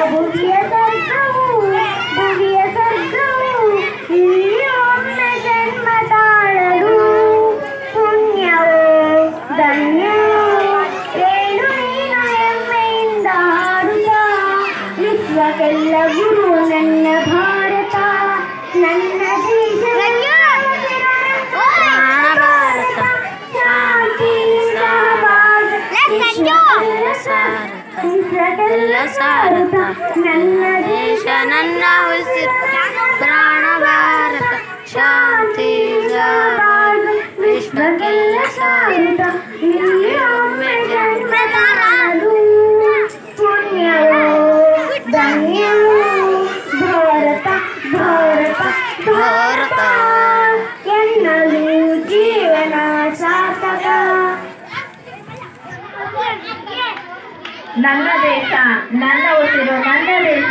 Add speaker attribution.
Speaker 1: ಭುವಿಯ ಸ್ವರ್ಗವು ಇಲ್ಲಿ ಒಮ್ಮೆ ಜನ್ಮ ತಾಳಲು ಪುಣ್ಯವೋ ಧನ್ಯವೋ ಏಳು ನೀನು ಹೆಮ್ಮೆಯಿಂದ ಹಾಡುತ್ತ ವಿಶ್ವಕ್ಕೆಲ್ಲ ಗುರು ನನ್ನ ಭಾರತ ನನ್ನ ದೇಶ
Speaker 2: ನನ್ನ ದೇಶ ನನ್ನ ಉಸಿರು ಪ್ರಾಣ ಭಾರತ ಶಾಂತಿ ವಿಶ್ವಕ್ಕೆಲ್ಲ ಸಾರುತ್ತ ಇಲ್ಲಿ ಒಮ್ಮೆ ಜನ್ಮ ತಾಳಲು
Speaker 1: ಪುಣ್ಯವೋ ಧನ್ಯವೋ ಭಾರತ ಭಾರತ ಭಾರತ ಎನ್ನಲು ಜೀವನ ಸಾರ್ಥಕ. ನನ್ನ ದೇಶ ನನ್ನ ಉಸಿರು ನನ್ನ ದೇಶ.